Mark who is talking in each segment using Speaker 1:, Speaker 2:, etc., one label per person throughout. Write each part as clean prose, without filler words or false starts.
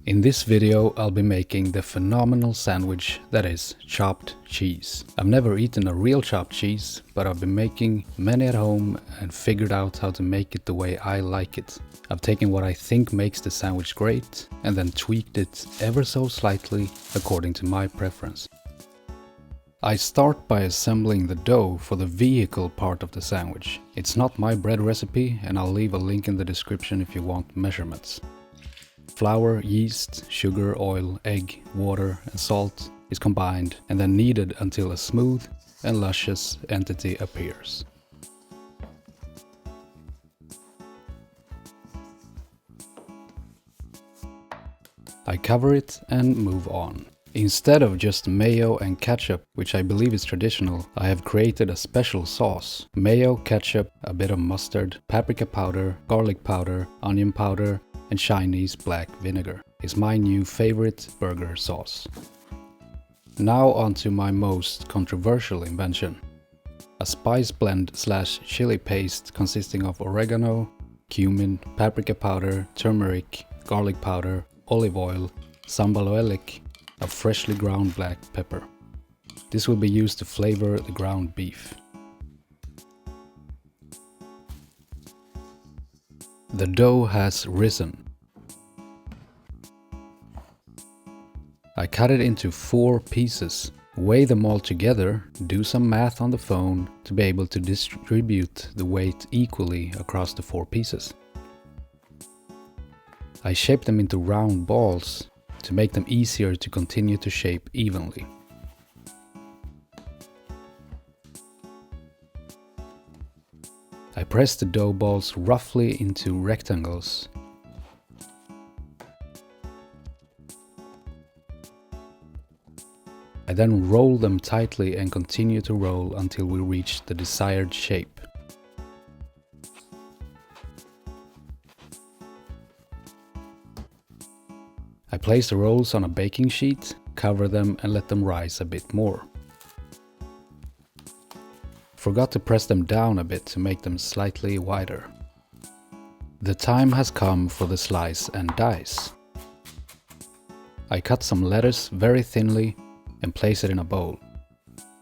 Speaker 1: In this video I'll be making the phenomenal sandwich that is chopped cheese. I've never eaten a real chopped cheese, but I've been making many at home and figured out how to make it the way I like it. I've taken what I think makes the sandwich great and then tweaked it ever so slightly according to my preference. I start by assembling the dough for the vehicle part of the sandwich. It's not my bread recipe and I'll leave a link in the description if you want measurements. Flour, yeast, sugar, oil, egg, water and salt is combined and then kneaded until a smooth and luscious entity appears. I cover it and move on. Instead of just mayo and ketchup, which I believe is traditional, I have created a special sauce. Mayo, ketchup, a bit of mustard, paprika powder, garlic powder, onion powder, and Chinese black vinegar is my new favorite burger sauce. Now onto my most controversial invention. A spice blend / chili paste consisting of oregano, cumin, paprika powder, turmeric, garlic powder, olive oil, sambal oelek, a freshly ground black pepper. This will be used to flavor the ground beef. The dough has risen. I cut it into 4 pieces, weigh them all together, do some math on the phone to be able to distribute the weight equally across the 4 pieces. I shape them into round balls to make them easier to continue to shape evenly. I press the dough balls roughly into rectangles. I then roll them tightly and continue to roll until we reach the desired shape. I place the rolls on a baking sheet, cover them and let them rise a bit more. Forgot to press them down a bit to make them slightly wider. The time has come for the slice and dice. I cut some lettuce very thinly and place it in a bowl.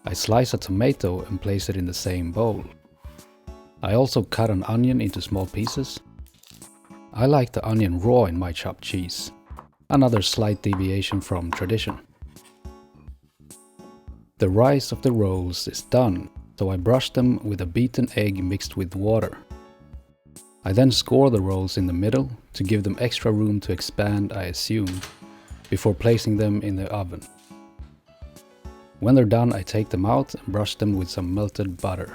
Speaker 1: I slice a tomato and place it in the same bowl. I also cut an onion into small pieces. I like the onion raw in my chopped cheese. Another slight deviation from tradition. The rise of the rolls is done, so I brush them with a beaten egg mixed with water. I then score the rolls in the middle to give them extra room to expand, I assume, before placing them in the oven. When they're done, I take them out and brush them with some melted butter.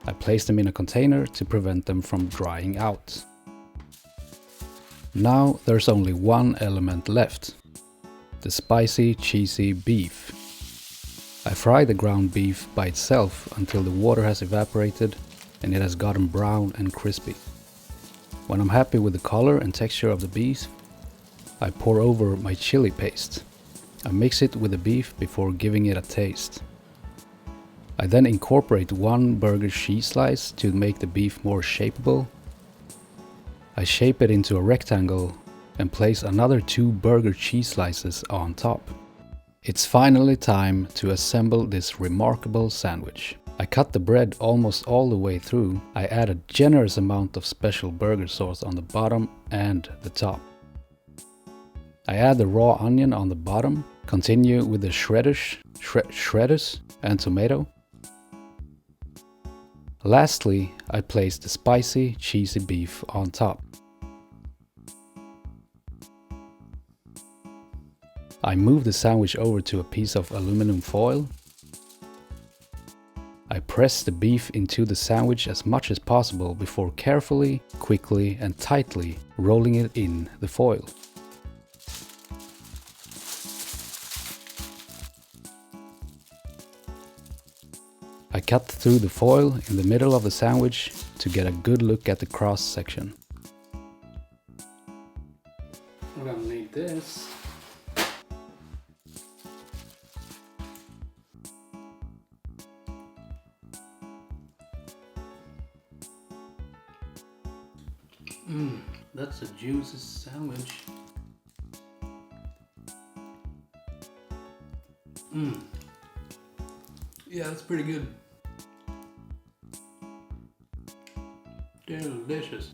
Speaker 1: I place them in a container to prevent them from drying out. Now there's only one element left, the spicy, cheesy beef. I fry the ground beef by itself until the water has evaporated and it has gotten brown and crispy. When I'm happy with the color and texture of the beef, I pour over my chili paste. I mix it with the beef before giving it a taste. I then incorporate 1 burger cheese slice to make the beef more shapeable. I shape it into a rectangle and place another 2 burger cheese slices on top. It's finally time to assemble this remarkable sandwich. I cut the bread almost all the way through. I add a generous amount of special burger sauce on the bottom and the top. I add the raw onion on the bottom, continue with the shredders and tomato. Lastly, I place the spicy, cheesy beef on top. I move the sandwich over to a piece of aluminum foil. I press the beef into the sandwich as much as possible before carefully, quickly and tightly rolling it in the foil. I cut through the foil in the middle of the sandwich to get a good look at the cross section. We're gonna need this. That's a juicy sandwich. Yeah, that's pretty good. Delicious.